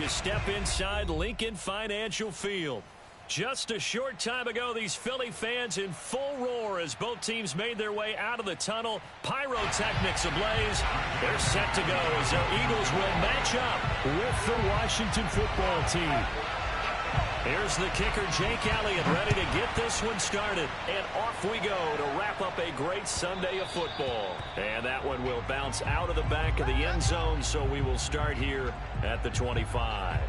you step inside Lincoln Financial Field. Just a short time ago, these Philly fans in full roar as both teams made their way out of the tunnel. Pyrotechnics ablaze. They're set to go as their Eagles will match up with the Washington football team. Here's the kicker, Jake Elliott, ready to get this one started. And off we go to wrap up a great Sunday of football. And that one will bounce out of the back of the end zone, so we will start here at the 25.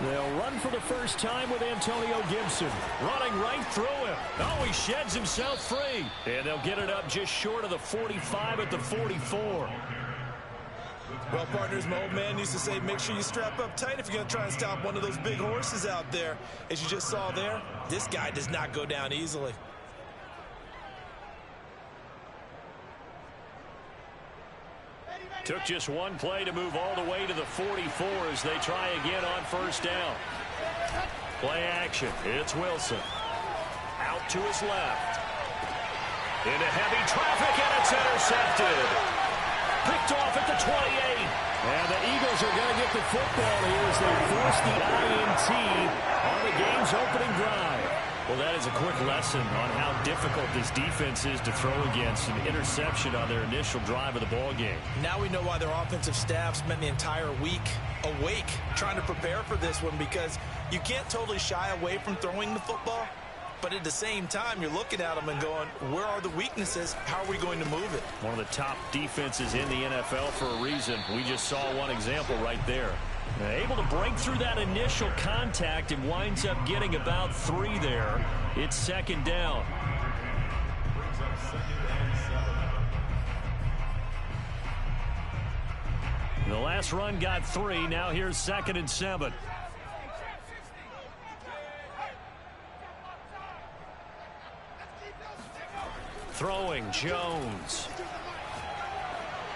They'll run for the first time with Antonio Gibson. Running right through him. Oh, he sheds himself free. And they'll get it up just short of the 45 at the 44. Well, partners, my old man used to say, make sure you strap up tight if you're going to try and stop one of those big horses out there. As you just saw there, this guy does not go down easily. Took just one play to move all the way to the 44 as they try again on first down. Play action. It's Wilson. Out to his left. Into heavy traffic, and it's intercepted. Picked off at the 28. And the Eagles are going to get the football here as they force the INT on the game's opening drive. Well, that is a quick lesson on how difficult this defense is to throw against. An interception on their initial drive of the ball game. Now we know why their offensive staff spent the entire week awake trying to prepare for this one, because you can't totally shy away from throwing the football. But at the same time, you're looking at them and going, where are the weaknesses? How are we going to move it? One of the top defenses in the NFL for a reason. We just saw one example right there. Able to break through that initial contact and winds up getting about 3 there. It's second down. The last run got 3. Now here's 2nd and 7. Throwing Jones.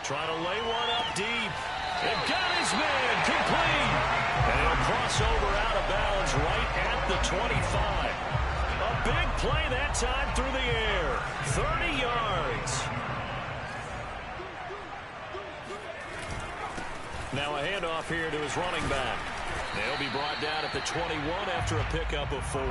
Trying to lay one up deep. And got his man complete. And he'll cross over out of bounds right at the 25. A big play that time through the air. 30 yards. Now a handoff here to his running back. They'll be brought down at the 21 after a pickup of 4.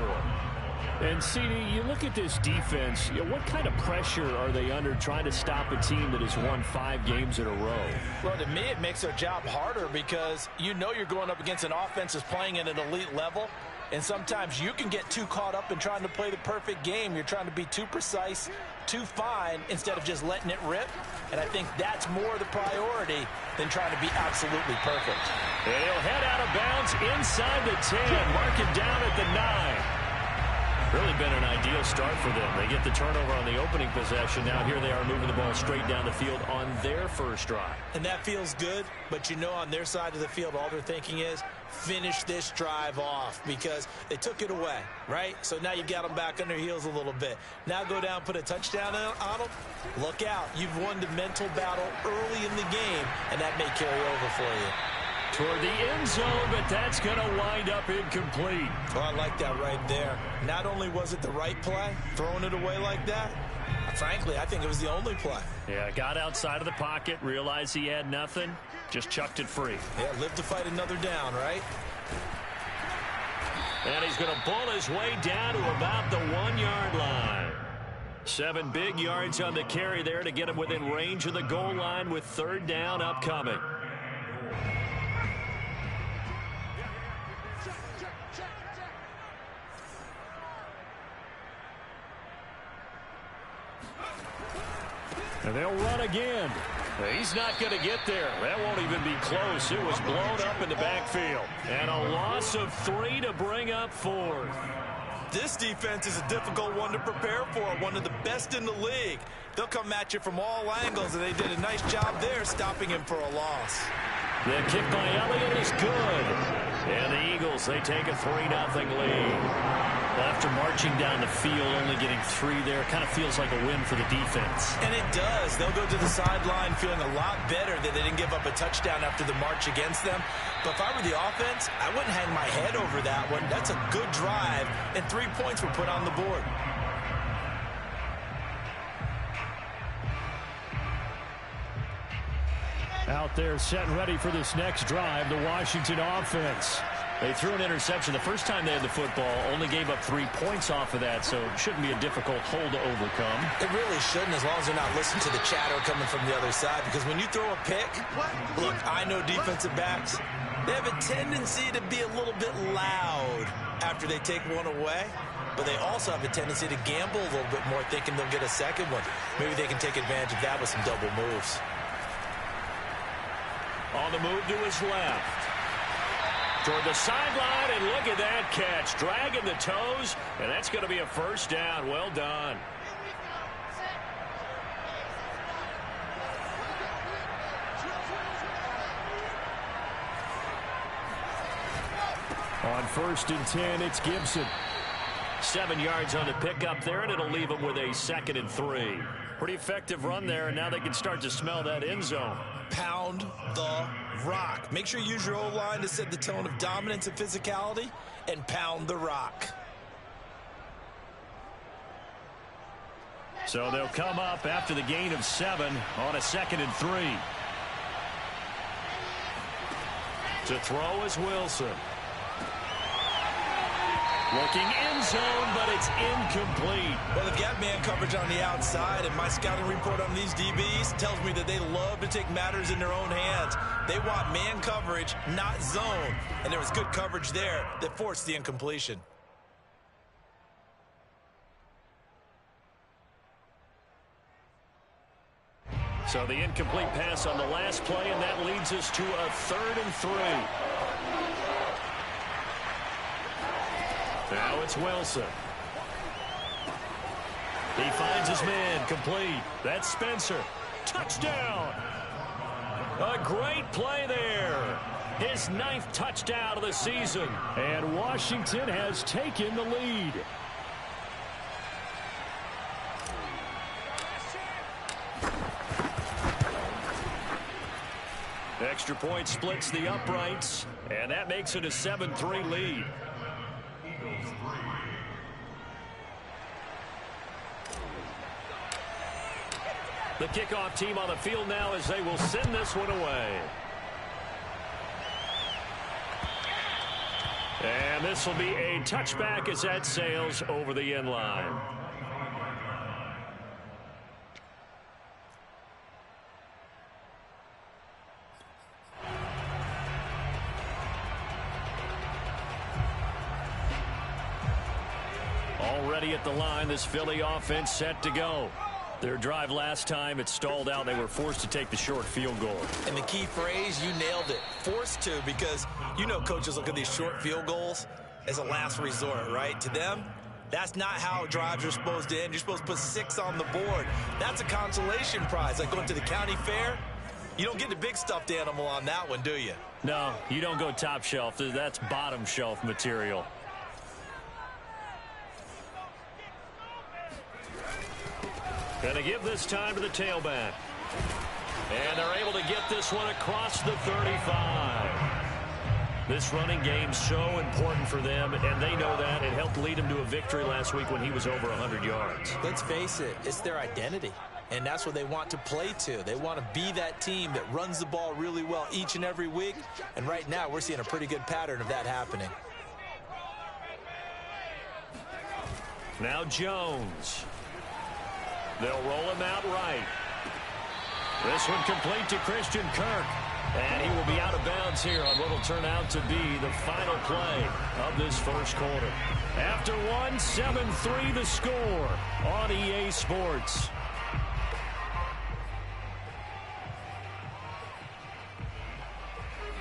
And, CD, you look at this defense, what kind of pressure are they under trying to stop a team that has won 5 games in a row? Well, to me, it makes their job harder because you know you're going up against an offense that's playing at an elite level, and sometimes you can get too caught up in trying to play the perfect game. You're trying to be too precise, too fine, instead of just letting it rip. And I think that's more the priority than trying to be absolutely perfect. And he'll head out of bounds inside the 10, mark it down at the 9. Really been an ideal start for them. They get the turnover on the opening possession. Now here they are moving the ball straight down the field on their first drive. And that feels good, but you know on their side of the field all they're thinking is finish this drive off because they took it away, right? So now you got them back on their heels a little bit. Now go down, put a touchdown on them. Look out. You've won the mental battle early in the game, and that may carry over for you. Toward the end zone, but that's going to wind up incomplete. Oh, I like that right there. Not only was it the right play, throwing it away like that, frankly, I think it was the only play. Yeah, got outside of the pocket, realized he had nothing, just chucked it free. Yeah, live to fight another down, right? And he's going to bull his way down to about the 1-yard line. 7 big yards on the carry there to get him within range of the goal line with 3rd down upcoming. And they'll run again. He's not going to get there. That won't even be close. It was blown up in the backfield. And a loss of 3 to bring up 4th. This defense is a difficult one to prepare for, one of the best in the league. They'll come at you from all angles, and they did a nice job there stopping him for a loss. The kick by Elliott is good. And the Eagles, they take a 3-0 lead. After marching down the field, only getting 3 there, kind of feels like a win for the defense. And it does. They'll go to the sideline feeling a lot better that they didn't give up a touchdown after the march against them. But if I were the offense, I wouldn't hang my head over that one. That's a good drive, and 3 points were put on the board. Out there set and ready for this next drive, the Washington offense. They threw an interception the first time they had the football, only gave up 3 points off of that, so it shouldn't be a difficult hole to overcome. It really shouldn't, as long as they're not listening to the chatter coming from the other side, because when you throw a pick, look, I know defensive backs, they have a tendency to be a little bit loud after they take one away, but they also have a tendency to gamble a little bit more, thinking they'll get a second one. Maybe they can take advantage of that with some double moves. On the move to his left. Toward the sideline, and look at that catch. Dragging the toes, and that's going to be a first down. Well done. On 1st and 10, it's Gibson. 7 yards on the pickup there, and it'll leave them with a 2nd and 3. Pretty effective run there, and now they can start to smell that end zone. Pound the rock. Make sure you use your O-line to set the tone of dominance and physicality, and pound the rock. So they'll come up after the gain of 7 on a 2nd and 3. To throw is Wilson. Looking end zone, but it's incomplete. Well, they've got man coverage on the outside, and my scouting report on these DBs tells me that they love to take matters in their own hands. They want man coverage, not zone. And there was good coverage there that forced the incompletion. So the incomplete pass on the last play, and that leads us to a 3rd and 3. Now it's Wilson. He finds his man, complete. That's Spencer. Touchdown! A great play there. His 9th touchdown of the season. And Washington has taken the lead. Extra point splits the uprights, and that makes it a 7-3 lead. The kickoff team on the field now as they will send this one away. And this will be a touchback as that sails over the end line. Already at the line, this Philly offense set to go. Their drive last time, it stalled out. They were forced to take the short field goal. And the key phrase, you nailed it, forced to, because you know coaches look at these short field goals as a last resort, right? To them, that's not how drives are supposed to end. You're supposed to put 6 on the board. That's a consolation prize. Like going to the county fair, you don't get the big stuffed animal on that one, do you? No, you don't go top shelf. That's bottom shelf material. Gonna give this time to the tailback. And they're able to get this one across the 35. This running game's so important for them, and they know that. It helped lead them to a victory last week when he was over 100 yards. Let's face it, it's their identity. And that's what they want to play to. They want to be that team that runs the ball really well each and every week. And right now, we're seeing a pretty good pattern of that happening. Now Jones. They'll roll him out right. This one complete to Christian Kirk. And he will be out of bounds here on what will turn out to be the final play of this first quarter. After one, 7-3 the score on EA Sports.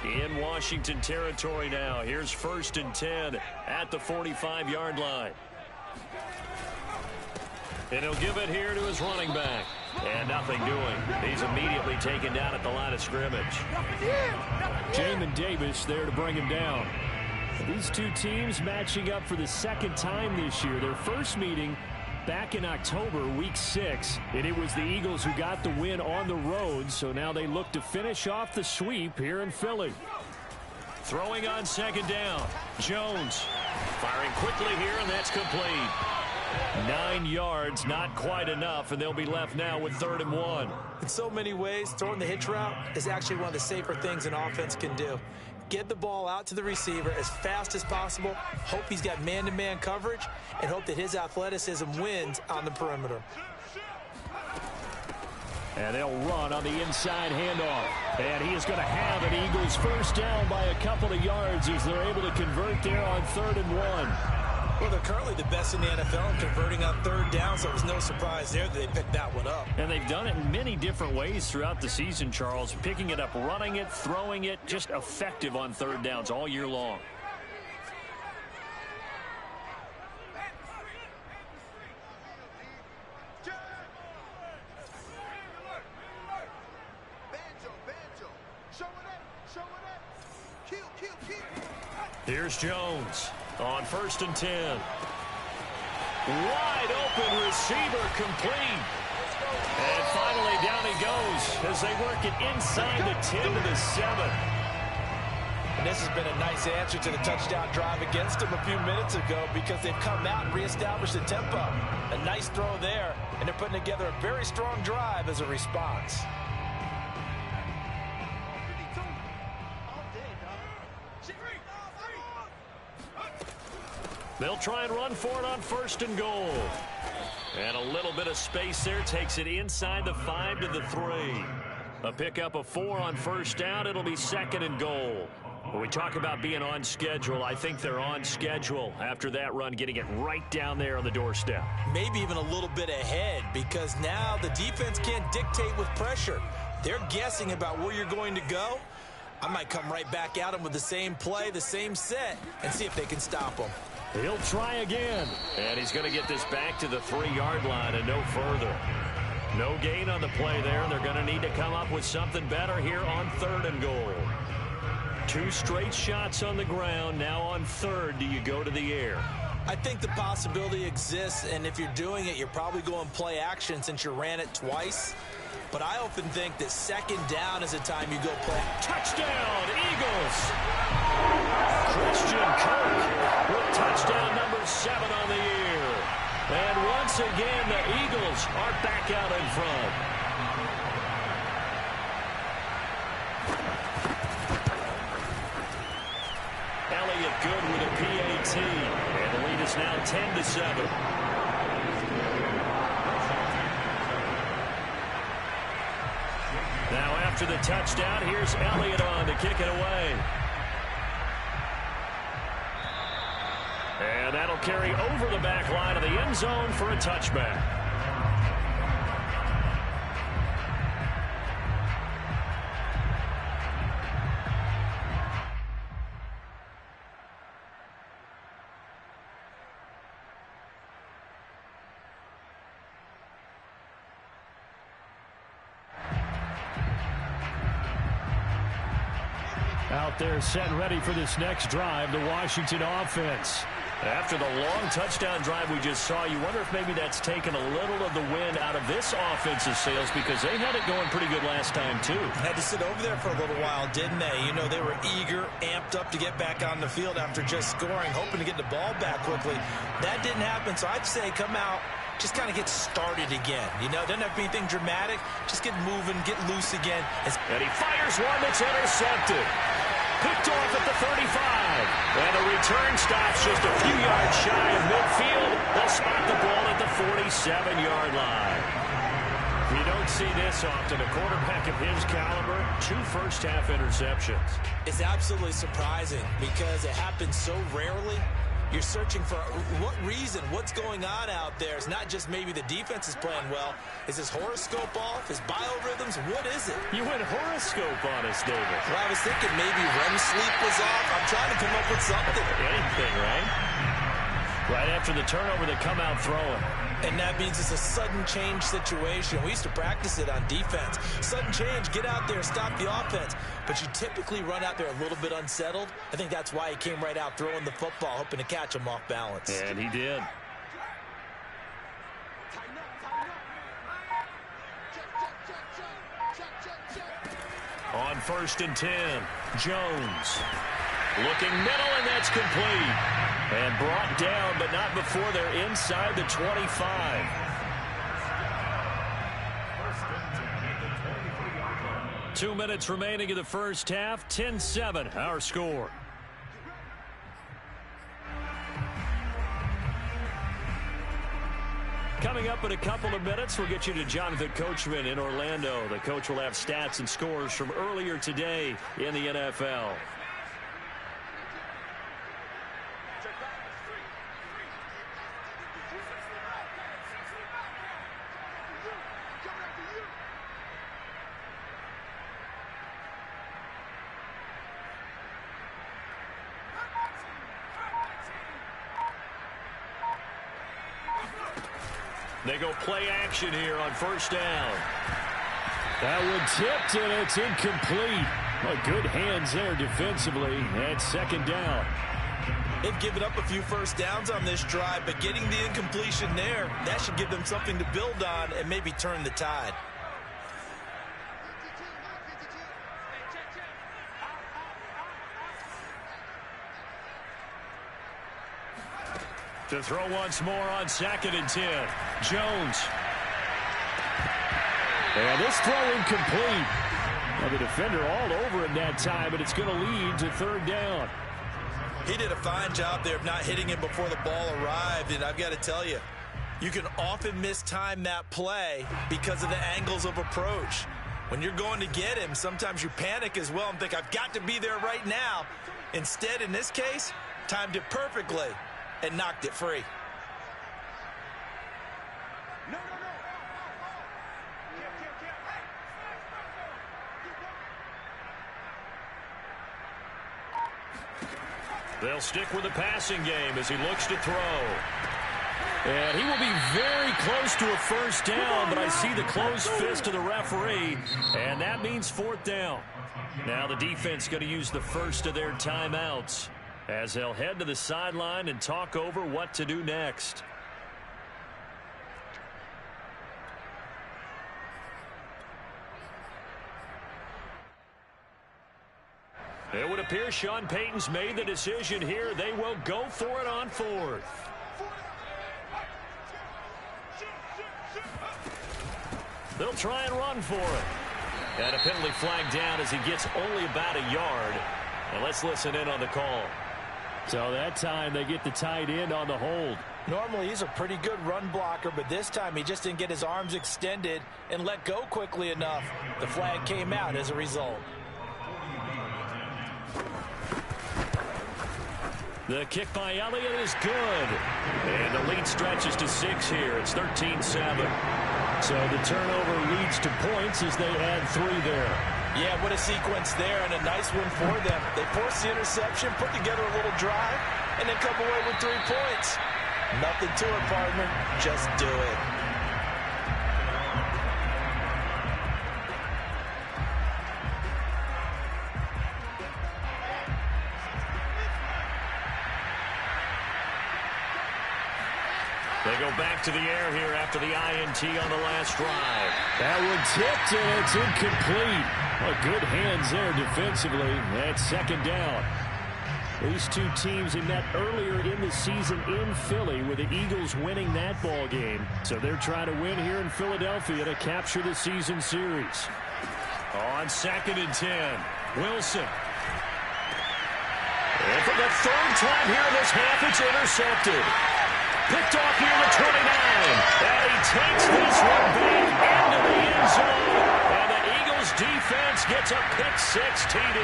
In Washington territory now. Here's 1st and 10 at the 45-yard line. And he'll give it here to his running back. And nothing doing. He's immediately taken down at the line of scrimmage. Jamin Davis there to bring him down. These two teams matching up for the second time this year. Their first meeting back in October, week 6. And it was the Eagles who got the win on the road. So now they look to finish off the sweep here in Philly. Throwing on second down. Jones firing quickly here, and that's complete. 9 yards, not quite enough, and they'll be left now with 3rd and 1. In so many ways, throwing the hitch route is actually one of the safer things an offense can do. Get the ball out to the receiver as fast as possible, hope he's got man-to-man coverage, and hope that his athleticism wins on the perimeter. And they'll run on the inside handoff. And he is going to have an Eagles first down by a couple of yards as they're able to convert there on 3rd and 1. Well, they're currently the best in the NFL in converting on 3rd down, so it was no surprise there that they picked that one up. And they've done it in many different ways throughout the season, Charles. Picking it up, running it, throwing it, just effective on 3rd downs all year long. Here's Jones on 1st and 10. Wide open receiver complete. And finally down he goes as they work it inside the 10 to the 7. And this has been a nice answer to the touchdown drive against them a few minutes ago because they've come out and reestablished the tempo. A nice throw there, and they're putting together a very strong drive as a response. They'll try and run for it on 1st and goal. And a little bit of space there takes it inside the 5 to the 3. A pickup of 4 on 1st down. It'll be 2nd and goal. When we talk about being on schedule, I think they're on schedule after that run, getting it right down there on the doorstep. Maybe even a little bit ahead because now the defense can't dictate with pressure. They're guessing about where you're going to go. I might come right back at them with the same play, the same set, and see if they can stop them. He'll try again. And he's going to get this back to the 3-yard line and no further. No gain on the play there. They're going to need to come up with something better here on 3rd and goal. 2 straight shots on the ground. Now on 3rd, do you go to the air? I think the possibility exists, and if you're doing it, you're probably going play action since you ran it twice. But I often think that 2nd down is the time you go play. Touchdown, Eagles! Christian Kirk with touchdown number 7 on the year. And once again, the Eagles are back out in front. Elliott good with a PAT. And the lead is now 10 to 7. Now after the touchdown, here's Elliott on to kick it away. And that'll carry over the back line of the end zone for a touchback. Out there set and ready for this next drive, the Washington offense. After the long touchdown drive we just saw, you wonder if maybe that's taken a little of the wind out of this offensive sails because they had it going pretty good last time too. Had to sit over there for a little while, didn't they? You know, they were eager, amped up to get back on the field after just scoring, hoping to get the ball back quickly. That didn't happen, so I'd say come out, just kind of get started again. You know, doesn't have to be anything dramatic. Just get moving, get loose again. And he fires one that's intercepted. Picked off at the 35. And the return stops just a few yards shy of midfield. They'll spot the ball at the 47-yard line. You don't see this often. A quarterback of his caliber, 2 first-half interceptions. It's absolutely surprising because it happens so rarely. You're searching for what reason, what's going on out there. It's not just maybe the defense is playing well. Is his horoscope off? His biorhythms? What is it? You went horoscope on us, David. Well, I was thinking maybe REM sleep was off. I'm trying to come up with something. Anything, right? Right after the turnover, they come out throwing. And that means it's a sudden change situation. We used to practice it on defense. Sudden change, get out there, stop the offense. But you typically run out there a little bit unsettled. I think that's why he came right out throwing the football, hoping to catch him off balance. And he did. On 1st and 10, Jones. Looking middle, and that's complete. And brought down, but not before they're inside the 25. Two minutes remaining in the first half. 10-7, our score. Coming up in a couple of minutes, we'll get you to Jonathan Coachman in Orlando. The coach will have stats and scores from earlier today in the NFL. They go play action here on 1st down. That one tipped, and it's incomplete. Well, good hands there defensively at 2nd down. They've given up a few first downs on this drive, but getting the incompletion there, that should give them something to build on and maybe turn the tide. To throw once more on 2nd and 10. Jones. And this throw incomplete. Well, the defender all over him that time, but it's going to lead to 3rd down. He did a fine job there of not hitting him before the ball arrived, and I've got to tell you, you can often mistime that play because of the angles of approach. When you're going to get him, sometimes you panic as well and think, I've got to be there right now. Instead, in this case, timed it perfectly and knocked it free. They'll stick with the passing game as he looks to throw. And he will be very close to a 1st down, but I see the closed fist of the referee, and that means 4th down. Now the defense going to use the first of their timeouts as they'll head to the sideline and talk over what to do next. It would appear Sean Payton's made the decision here. They will go for it on 4th. They'll try and run for it. And a penalty flag down as he gets only about a yard. And let's listen in on the call. So that time they get the tight end on the hold. Normally he's a pretty good run blocker, but this time he just didn't get his arms extended and let go quickly enough. The flag came out as a result. The kick by Elliott is good. And the lead stretches to 6 here. It's 13-7. So the turnover leads to points as they add 3 there. Yeah, what a sequence there, and a nice one for them. They force the interception, put together a little drive, and then come away with 3 points. Nothing to it, partner. Just do it. They go back to the air here after the INT on the last drive. That one tipped, and it's incomplete. Well, good hands there defensively. That's 2nd down. These two teams had met earlier in the season in Philly with the Eagles winning that ball game. So they're trying to win here in Philadelphia to capture the season series. On 2nd and 10, Wilson. And for the 3rd time here in this half, it's intercepted. Picked off near the 29. And he takes this one back into the end zone. And the Eagles defense gets a pick-6 TD.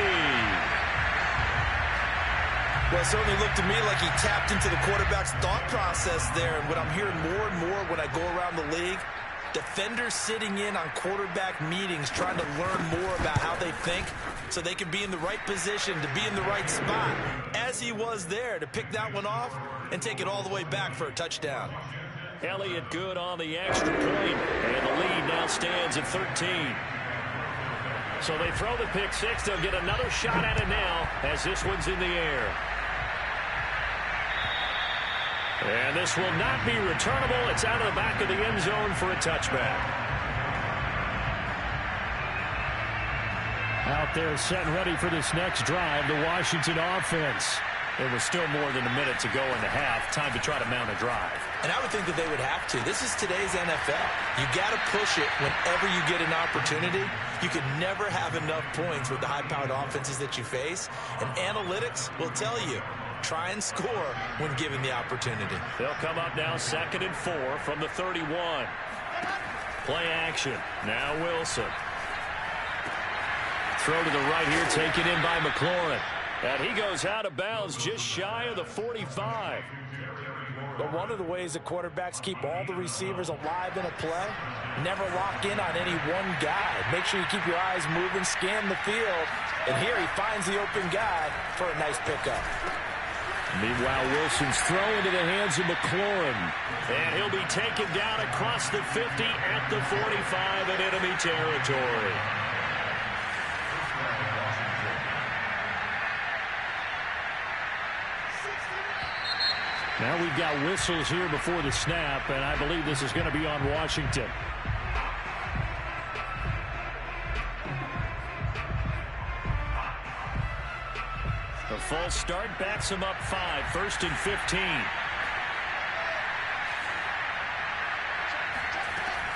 Well, it certainly looked to me like he tapped into the quarterback's thought process there. And what I'm hearing more and more when I go around the league, Defenders sitting in on quarterback meetings trying to learn more about how they think so they can be in the right position to be in the right spot, as he was there to pick that one off and take it all the way back for a touchdown. Elliott good on the extra point, and the lead now stands at 13. So they throw the pick six. They'll get another shot at it now as this one's in the air. And this will not be returnable. It's out of the back of the end zone for a touchback. Out there set and ready for this next drive, the Washington offense. It was still more than a minute to go in the half. Time to try to mount a drive. And I would think that they would have to. This is today's NFL. You got to push it whenever you get an opportunity. You can never have enough points with the high-powered offenses that you face. And analytics will tell you, try and score when given the opportunity. They'll come up now 2nd and 4 from the 31. Play action. Now Wilson. Throw to the right here, taken in by McLaurin. And he goes out of bounds just shy of the 45. But one of the ways that quarterbacks keep all the receivers alive in a play, never lock in on any one guy. Make sure you keep your eyes moving, scan the field. And here he finds the open guy for a nice pickup. Meanwhile, Wilson's throw into the hands of McLaurin. And he'll be taken down across the 50 at the 45 in enemy territory. Now we've got whistles here before the snap, and I believe this is going to be on Washington. The false start backs him up 5, 1st and 15.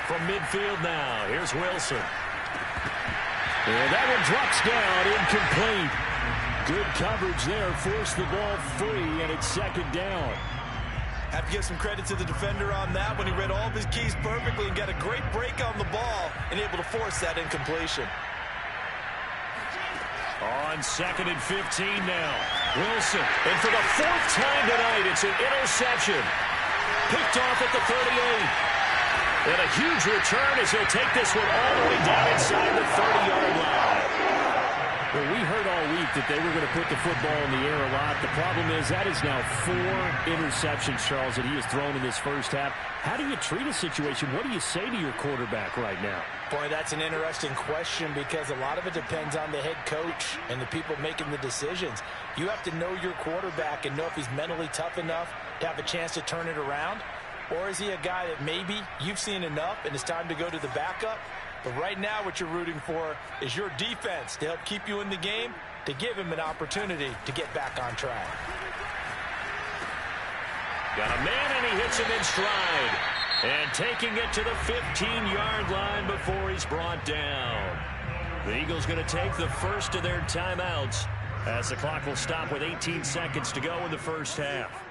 From midfield now, here's Wilson. And that one drops down, incomplete. Good coverage there, forced the ball free, and it's 2nd down. Have to give some credit to the defender on that when he read all of his keys perfectly and got a great break on the ball and able to force that incompletion. On 2nd and 15 now. Wilson, and for the 4th time tonight, it's an interception. Picked off at the 38. And a huge return as he'll take this one all the way down inside the 30-yard line. Well, we heard all week that they were going to put the football in the air a lot. The problem is that is now 4 interceptions, Charles, that he has thrown in this first half. How do you treat a situation? What do you say to your quarterback right now? Boy, that's an interesting question because a lot of it depends on the head coach and the people making the decisions. You have to know your quarterback and know if he's mentally tough enough to have a chance to turn it around. Or is he a guy that maybe you've seen enough and it's time to go to the backup? But right now what you're rooting for is your defense to help keep you in the game, to give him an opportunity to get back on track. Got a man and he hits him in stride. And taking it to the 15-yard line before he's brought down. The Eagles going to take the first of their timeouts as the clock will stop with 18 seconds to go in the first half.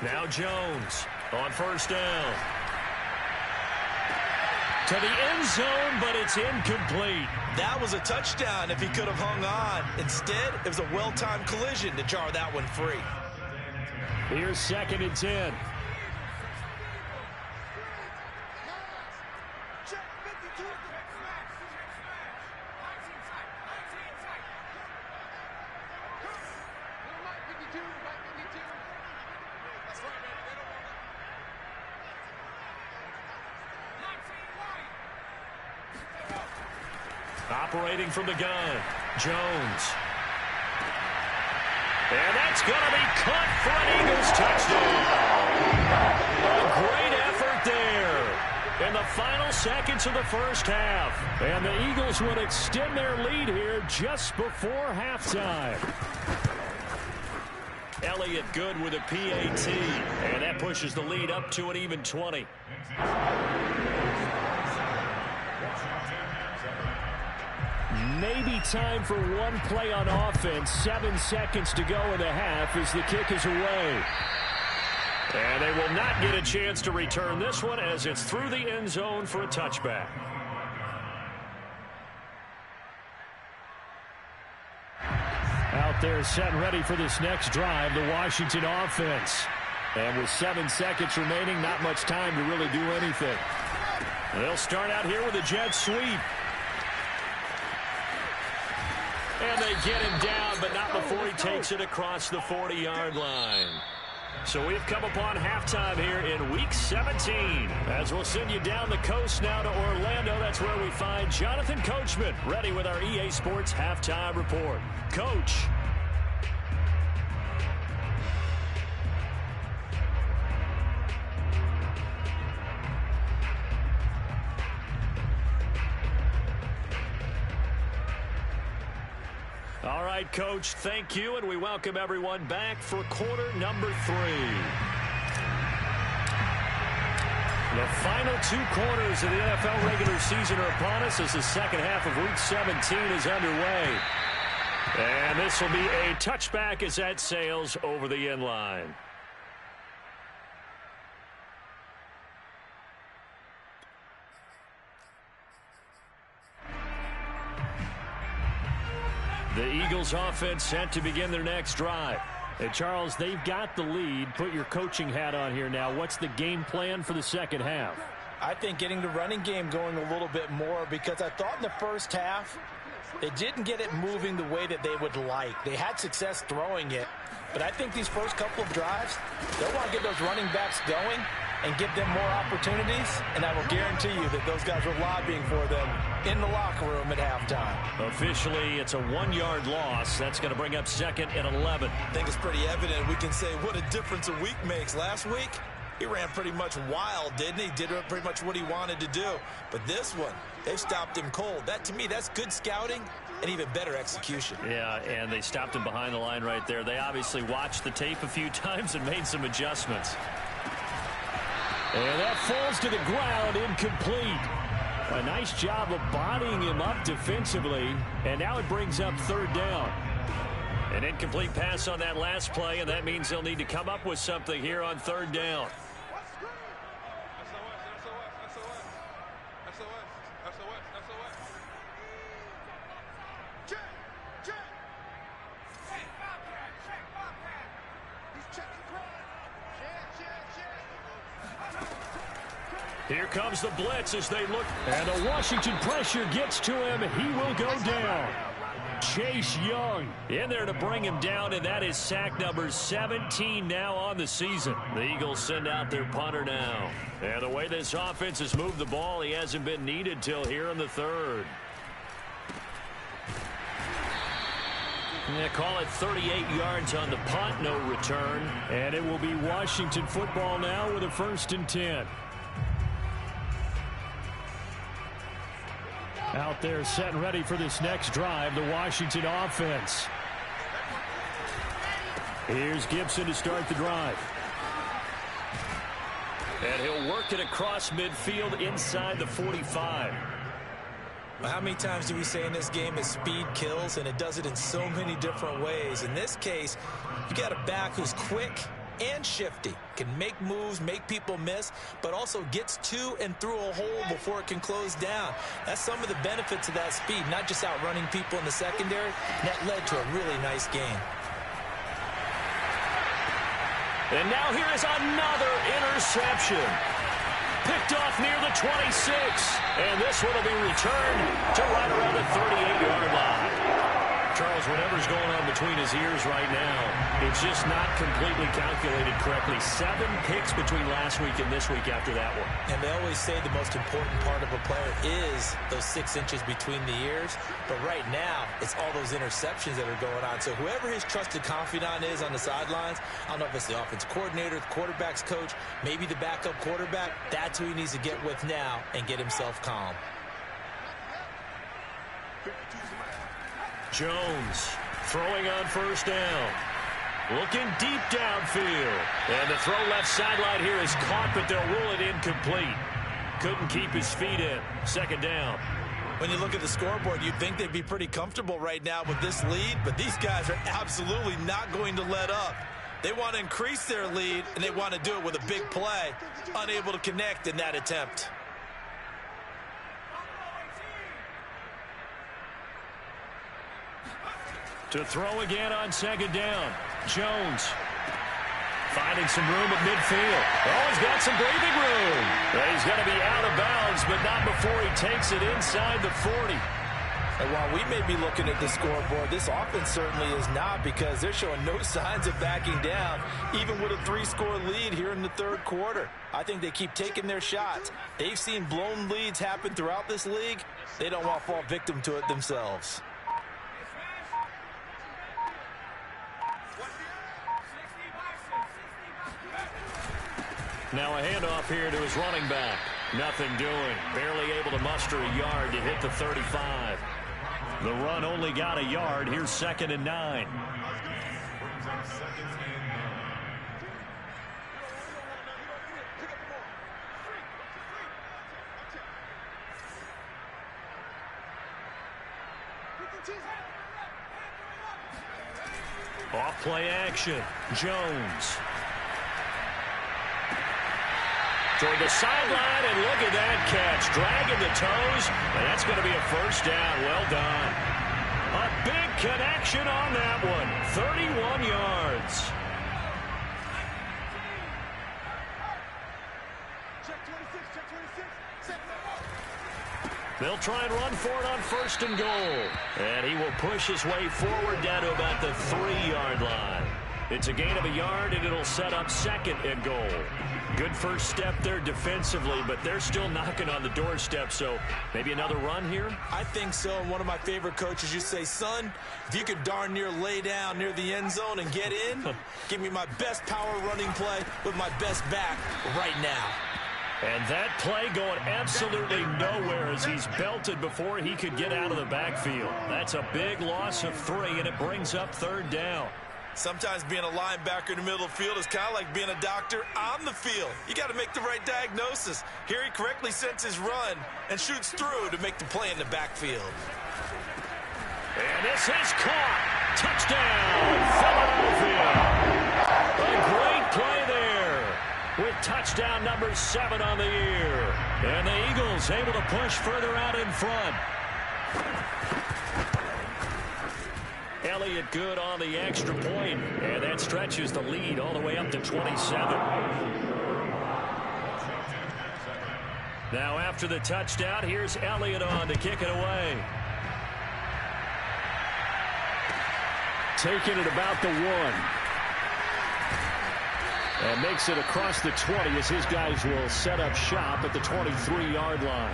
Now Jones on 1st down. To the end zone, but it's incomplete. That was a touchdown if he could have hung on. Instead, it was a well-timed collision to jar that one free. Here's 2nd and 10. Operating from the gun, Jones. And that's going to be caught for an Eagles touchdown. A great effort there in the final seconds of the first half. And the Eagles will extend their lead here just before halftime. Elliott good with a PAT. And that pushes the lead up to an even 20. Maybe time for one play on offense. 7 seconds to go in the half as the kick is away. And they will not get a chance to return this one as it's through the end zone for a touchback. there set and ready for this next drive, the Washington offense. And with 7 seconds remaining, not much time to really do anything. They'll start out here with a jet sweep. And they get him down, but not before he takes it across the 40-yard line. So we've come upon halftime here in Week 17. As we'll send you down the coast now to Orlando, that's where we find Jonathan Coachman, ready with our EA Sports Halftime Report. Coach. All right, Coach, thank you, and we welcome everyone back for quarter number 3. The final 2 quarters of the NFL regular season are upon us as the second half of Week 17 is underway. And this will be a touchback as that sails over the end line. The Eagles offense set to begin their next drive. And Charles, they've got the lead. Put your coaching hat on here now. What's the game plan for the second half? I think getting the running game going a little bit more, because I thought in the first half they didn't get it moving the way that they would like. They had success throwing it, but I think these first couple of drives, they'll want to get those running backs going and give them more opportunities, and I will guarantee you that those guys were lobbying for them in the locker room at halftime. Officially, it's a 1-yard loss. That's going to bring up 2nd and 11. I think it's pretty evident. We can say what a difference a week makes. Last week, he ran pretty much wild, didn't he? Did pretty much what he wanted to do. But this one, they stopped him cold. That, to me, that's good scouting and even better execution. Yeah, and they stopped him behind the line right there. They obviously watched the tape a few times and made some adjustments. And that falls to the ground, incomplete. A nice job of bodying him up defensively, and now it brings up 3rd down. An incomplete pass on that last play, and that means they'll need to come up with something here on 3rd down. Here comes the blitz as they look. And the Washington pressure gets to him. He will go down. Chase Young in there to bring him down, and that is sack number 17 now on the season. The Eagles send out their punter now. And the way this offense has moved the ball, he hasn't been needed till here in the 3rd. Call it 38 yards on the punt, no return. And it will be Washington football now with a 1st and 10. Out there set and ready for this next drive, the Washington offense. Here's Gibson to start the drive. And he'll work it across midfield inside the 45. Well, how many times do we say in this game that speed kills, and it does it in so many different ways? In this case, you got a back who's quick and shifty, can make moves, make people miss, but also gets to and through a hole before it can close down. That's some of the benefits of that speed, not just outrunning people in the secondary. That led to a really nice game. And now here is another interception. Picked off near the 26. And this one will be returned to right around the 38-yard line. Charles, whatever's going on between his ears right now, it's just not completely calculated correctly. 7 picks between last week and this week after that one. And they always say the most important part of a player is those 6 inches between the ears. But right now, it's all those interceptions that are going on. So whoever his trusted confidant is on the sidelines, I don't know if it's the offensive coordinator, the quarterback's coach, maybe the backup quarterback, that's who he needs to get with now and get himself calm. Jones throwing on 1st down. Looking deep downfield. And the throw left sideline here is caught, but they'll rule it incomplete. Couldn't keep his feet in. 2nd down. When you look at the scoreboard, you'd think they'd be pretty comfortable right now with this lead, but these guys are absolutely not going to let up. They want to increase their lead, and they want to do it with a big play. Unable to connect in that attempt. To throw again on second down. Jones finding some room at midfield. Oh, he's got some breathing room. He's going to be out of bounds, but not before he takes it inside the 40. And while we may be looking at the scoreboard, this offense certainly is not, because they're showing no signs of backing down, even with a 3-score lead here in the third quarter. I think they keep taking their shots. They've seen blown leads happen throughout this league. They don't want to fall victim to it themselves. Now a handoff here to his running back. Nothing doing. Barely able to muster a yard to hit the 35. The run only got a yard. Here's 2nd and 9. Off play action. Jones. Toward the sideline, and look at that catch. Dragging the toes, and that's going to be a first down. Well done. A big connection on that one. 31 yards. They'll try and run for it on 1st and goal. And he will push his way forward down to about the 3-yard line. It's a gain of a yard, and it'll set up 2nd and goal. Good first step there defensively, but they're still knocking on the doorstep, so maybe another run here? I think so. And one of my favorite coaches used to say, son, if you could darn near lay down near the end zone and get in, give me my best power running play with my best back right now. And that play going absolutely nowhere as he's belted before he could get out of the backfield. That's a big loss of 3, and it brings up 3rd down. Sometimes being a linebacker in the middle of the field is kind of like being a doctor on the field. You got to make the right diagnosis. Here he correctly sets his run and shoots through to make the play in the backfield. And this is caught. Touchdown, Philadelphia. A great play there with touchdown number 7 on the year. And the Eagles able to push further out in front. Elliott good on the extra point, and that stretches the lead all the way up to 27. Now after the touchdown, here's Elliott on to kick it away. Taking it about the 1. And makes it across the 20 as his guys will set up shop at the 23-yard line.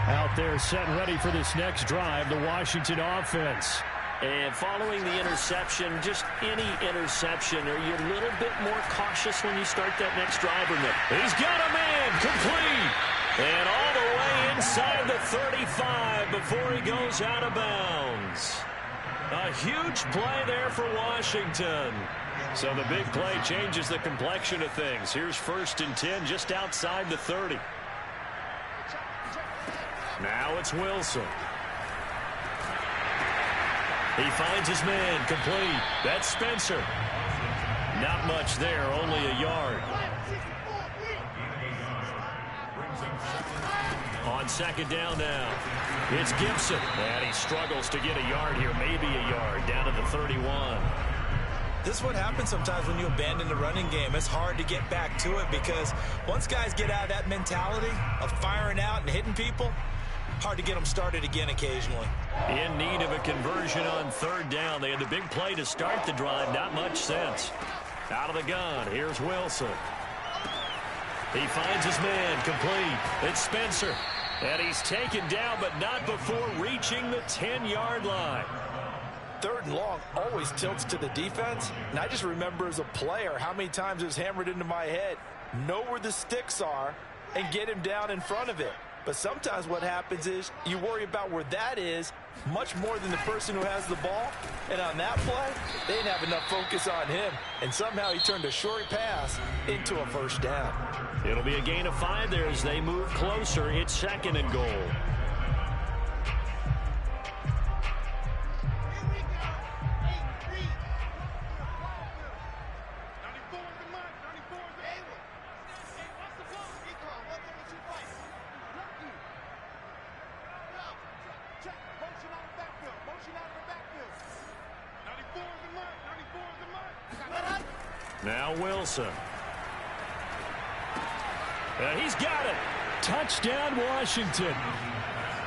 Out there set and ready for this next drive, the Washington offense. And following the interception, just any interception, are you a little bit more cautious when you start that next drive or no? He's got a man complete. And all the way inside the 35 before he goes out of bounds. A huge play there for Washington. So the big play changes the complexion of things. Here's 1st and 10 just outside the 30. Now it's Wilson. He finds his man complete. That's Spencer. Not much there, only a yard. On 2nd down now, it's Gibson. And he struggles to get a yard here, maybe a yard, down to the 31. This is what happens sometimes when you abandon the running game. It's hard to get back to it because once guys get out of that mentality of firing out and hitting people, hard to get them started again occasionally. In need of a conversion on 3rd down. They had the big play to start the drive. Not much sense. Out of the gun. Here's Wilson. He finds his man complete. It's Spencer. And he's taken down, but not before reaching the 10-yard line. 3rd and long always tilts to the defense. And I just remember as a player how many times it was hammered into my head. Know where the sticks are and get him down in front of it. But sometimes what happens is you worry about where that is much more than the person who has the ball. And on that play, they didn't have enough focus on him. And somehow he turned a short pass into a first down. It'll be a gain of 5 there as they move closer. It's 2nd and goal. Now Wilson. He's got it. Touchdown, Washington.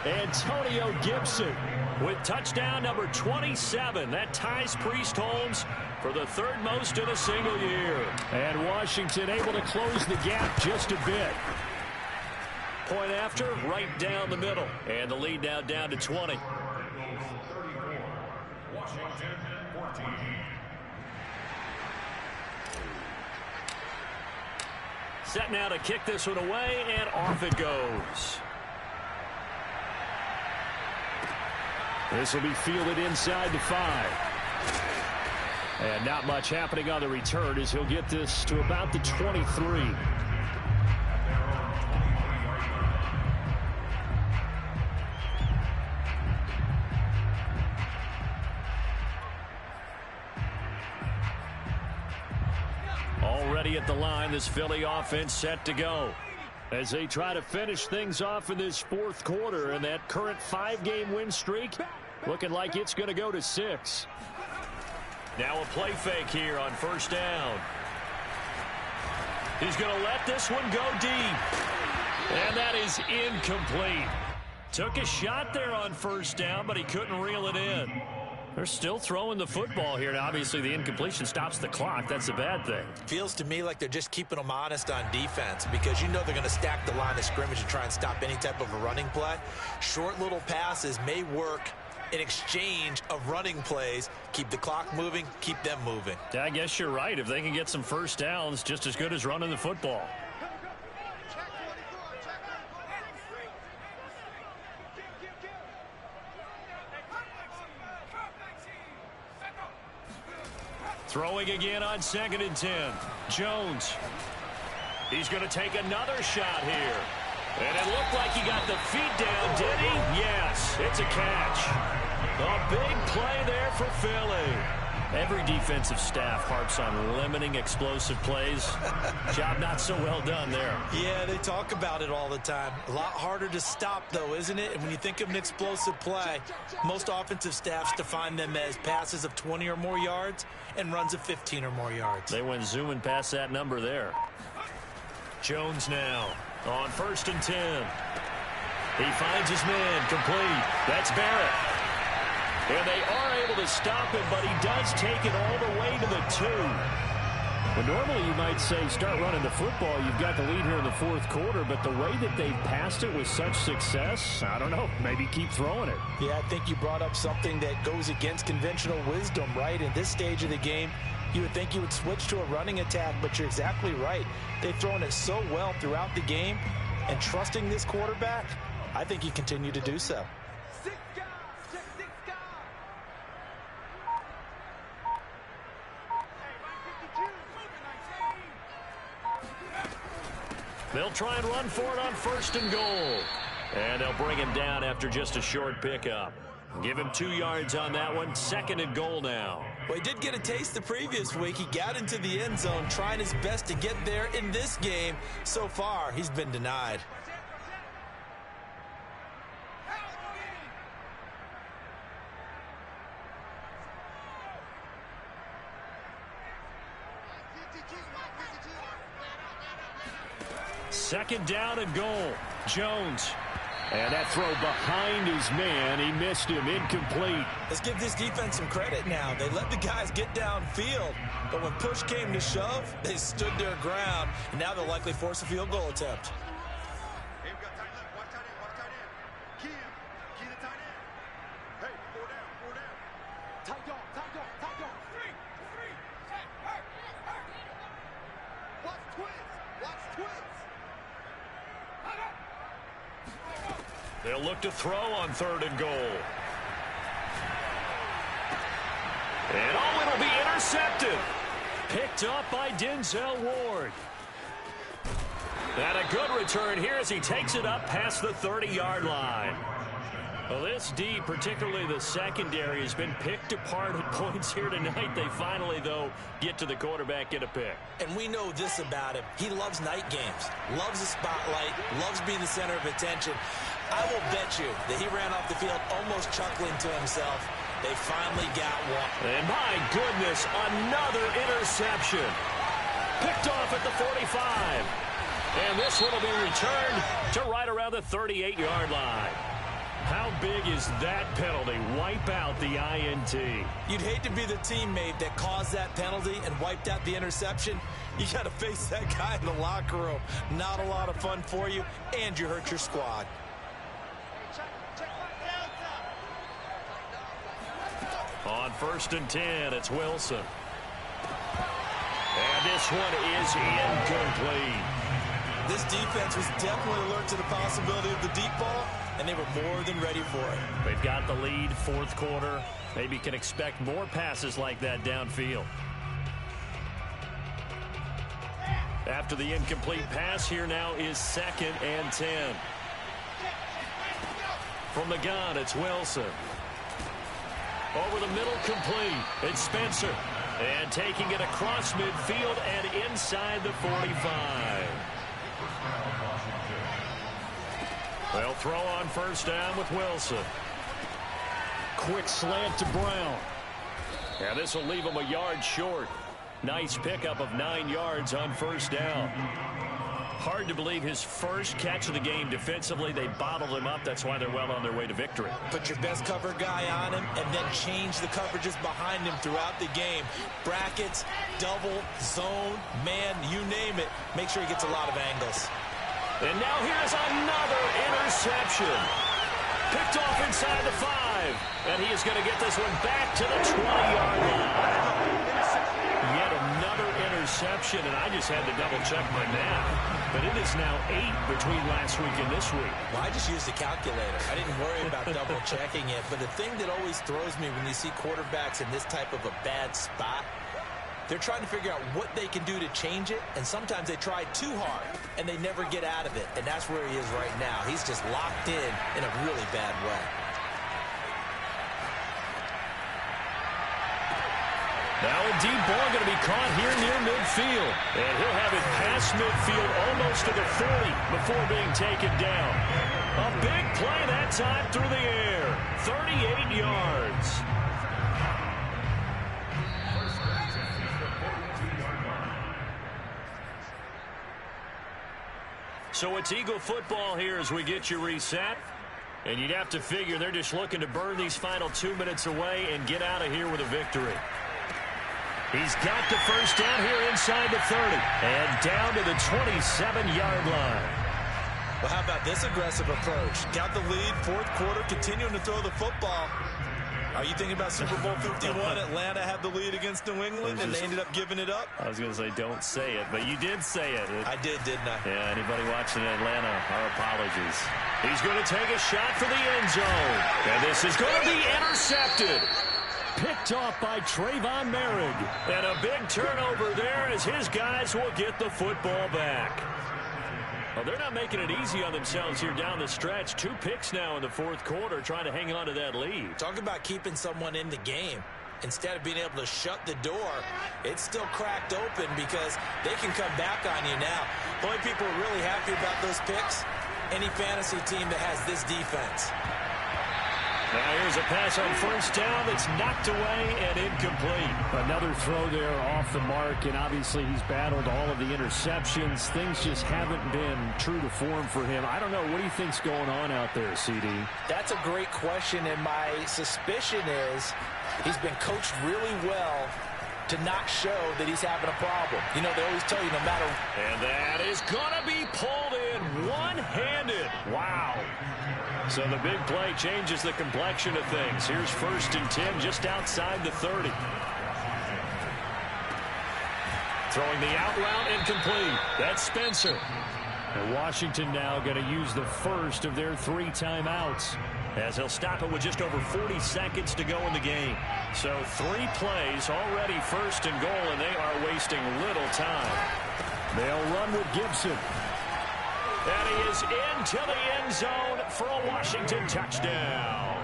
Antonio Gibson with touchdown number 27. That ties Priest Holmes for the third most in a single year. And Washington able to close the gap just a bit. Point after, right down the middle. And the lead now down to 20. Set now to kick this one away, and off it goes. This will be fielded inside the 5. And not much happening on the return as he'll get this to about the 23. Already at the line, this Philly offense set to go as they try to finish things off in this fourth quarter, and that current 5-game win streak looking like it's going to go to 6. Now a play fake here on first down. He's going to let this one go deep, and that is incomplete. Took a shot there on first down, but he couldn't reel it in. They're still throwing the football here. Now, obviously, the incompletion stops the clock. That's a bad thing. Feels to me like they're just keeping them honest on defense because you know they're going to stack the line of scrimmage and try and stop any type of a running play. Short little passes may work in exchange of running plays. Keep the clock moving, keep them moving. Yeah, I guess you're right. If they can get some first downs, just as good as running the football. Throwing again on 2nd and 10. Jones. He's going to take another shot here. And it looked like he got the feet down, did he? Yes, it's a catch. A big play there for Philly. Every defensive staff harps on limiting explosive plays. Job not so well done there. Yeah, they talk about it all the time. A lot harder to stop, though, isn't it? And when you think of an explosive play, most offensive staffs define them as passes of 20 or more yards and runs of 15 or more yards. They went zooming past that number there. Jones now on 1st and 10. He finds his man complete. That's Barrett. And they are able to stop him, but he does take it all the way to the 2. Well, normally you might say start running the football. You've got the lead here in the fourth quarter, but the way that they've passed it with such success, I don't know, maybe keep throwing it. Yeah, I think you brought up something that goes against conventional wisdom, right? In this stage of the game, you would think you would switch to a running attack, but you're exactly right. They've thrown it so well throughout the game, and trusting this quarterback, I think you continue to do so. They'll try and run for it on 1st and goal. And they'll bring him down after just a short pickup. Give him 2 yards on that one. 2nd and goal now. Well, he did get a taste the previous week. He got into the end zone, trying his best to get there in this game. So far, he's been denied. Second down and goal. Jones. And that throw behind his man. He missed him. Incomplete. Let's give this defense some credit now. They let the guys get downfield, but when push came to shove, they stood their ground, and now they'll likely force a field goal attempt. They'll look to throw on 3rd and goal. And it'll be intercepted. Picked up by Denzel Ward. And a good return here as he takes it up past the 30-yard line. Well, this D, particularly the secondary, has been picked apart at points here tonight. They finally, though, get to the quarterback, get a pick. And we know this about him. He loves night games, loves the spotlight, loves being the center of attention. I will bet you that he ran off the field almost chuckling to himself. They finally got one. And my goodness, another interception. Picked off at the 45. And this one will be returned to right around the 38-yard line. How big is that penalty? Wipe out the INT. You'd hate to be the teammate that caused that penalty and wiped out the interception. You got to face that guy in the locker room. Not a lot of fun for you, and you hurt your squad. On 1st and 10, it's Wilson. And this one is incomplete. This defense was definitely alert to the possibility of the deep ball, and they were more than ready for it. They've got the lead, 4th quarter. Maybe can expect more passes like that downfield. After the incomplete pass, here now is 2nd and 10. From the gun, it's Wilson. Over the middle, complete. It's Spencer. And taking it across midfield and inside the 45. They'll throw on 1st down with Wilson. Quick slant to Brown. And this will leave him a yard short. Nice pickup of 9 yards on 1st down. Hard to believe his first catch of the game defensively. They bottled him up. That's why they're well on their way to victory. Put your best cover guy on him and then change the coverages behind him throughout the game. Brackets, double, zone, man, you name it. Make sure he gets a lot of angles. And now here's another interception. Picked off inside the 5. And he is going to get this one back to the 20-yard line. Yet another interception, and I just had to double-check my math. But it is now 8 between last week and this week. Well, I just used the calculator. I didn't worry about double-checking it. But the thing that always throws me when you see quarterbacks in this type of a bad spot, they're trying to figure out what they can do to change it, and sometimes they try too hard, and they never get out of it. And that's where he is right now. He's just locked in a really bad way. Now a deep ball going to be caught here near midfield. And he'll have it past midfield almost to the 40 before being taken down. A big play that time through the air. 38 yards. So it's Eagle football here as we get you reset. And you'd have to figure they're just looking to burn these final 2 minutes away and get out of here with a victory. He's got the 1st down here inside the 30 and down to the 27-yard line. Well, how about this aggressive approach? Got the lead, 4th quarter, continuing to throw the football. Are you thinking about Super Bowl 51? Atlanta had the lead against New England, and they ended up giving it up? I was going to say, don't say it, but you did say it. I did, didn't I? Yeah, anybody watching Atlanta, our apologies. He's going to take a shot for the end zone. And this is going to be intercepted. Picked off by Trayvon Merrick. And a big turnover there as his guys will get the football back. Well, they're not making it easy on themselves here down the stretch. 2 picks now in the 4th quarter trying to hang on to that lead. Talk about keeping someone in the game. Instead of being able to shut the door, it's still cracked open because they can come back on you now. The only people who are really happy about those picks, any fantasy team that has this defense. Now here's a pass on 1st down that's knocked away and incomplete. Another throw there off the mark, and obviously he's battled all of the interceptions. Things just haven't been true to form for him. I don't know. What do you think's going on out there, CD? That's a great question, and my suspicion is he's been coached really well to not show that he's having a problem. You know, they always tell you no matter. And that is going to be pulled in one-handed. Wow. So the big play changes the complexion of things. Here's 1st and 10 just outside the 30. Throwing the out route incomplete. That's Spencer. And Washington now going to use the first of their 3 timeouts, as he'll stop it with just over 40 seconds to go in the game. So 3 plays already 1st and goal, and they are wasting little time. They'll run with Gibson. And he is into the end zone for a Washington touchdown.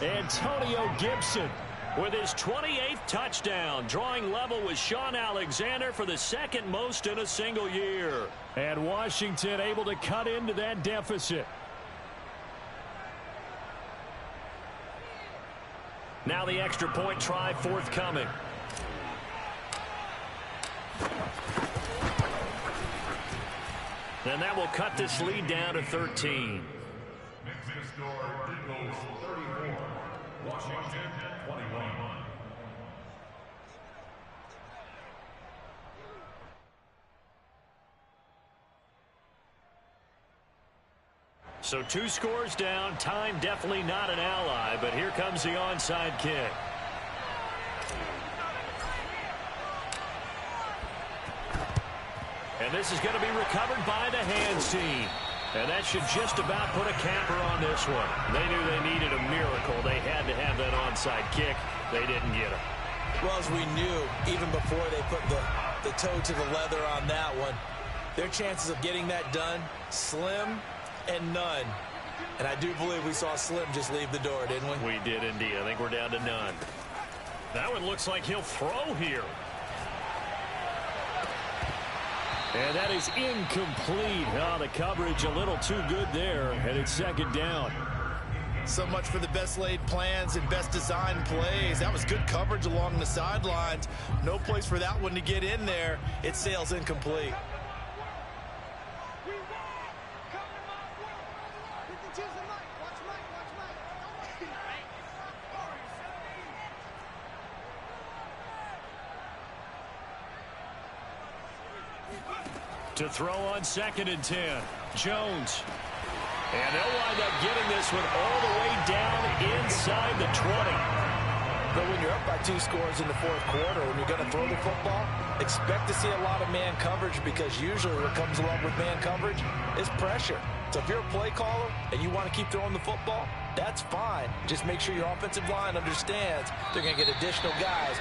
Antonio Gibson with his 28th touchdown, drawing level with Sean Alexander for the 2nd most in a single year. And Washington able to cut into that deficit. Now the extra point try forthcoming. And that will cut this lead down to 13. Washington 21. So 2 scores down. Time definitely not an ally, but here comes the onside kick. And this is going to be recovered by the hands team. And that should just about put a capper on this one. They knew they needed a miracle. They had to have that onside kick. They didn't get it. Well, as we knew, even before they put the toe to the leather on that one, their chances of getting that done, slim and none. And I do believe we saw Slim just leave the door, didn't we? We did indeed. I think we're down to none. That one looks like he'll throw here. And that is incomplete. Oh, the coverage a little too good there, and it's second down. So much for the best laid plans and best designed plays. That was good coverage along the sidelines. No place for that one to get in there. It sails incomplete. To throw on 2nd and 10. Jones. And they'll wind up getting this one all the way down inside the 20. But when you're up by 2 scores in the 4th quarter, when you're going to throw the football, expect to see a lot of man coverage, because usually what comes along with man coverage is pressure. So if you're a play caller and you want to keep throwing the football, that's fine. Just make sure your offensive line understands they're going to get additional guys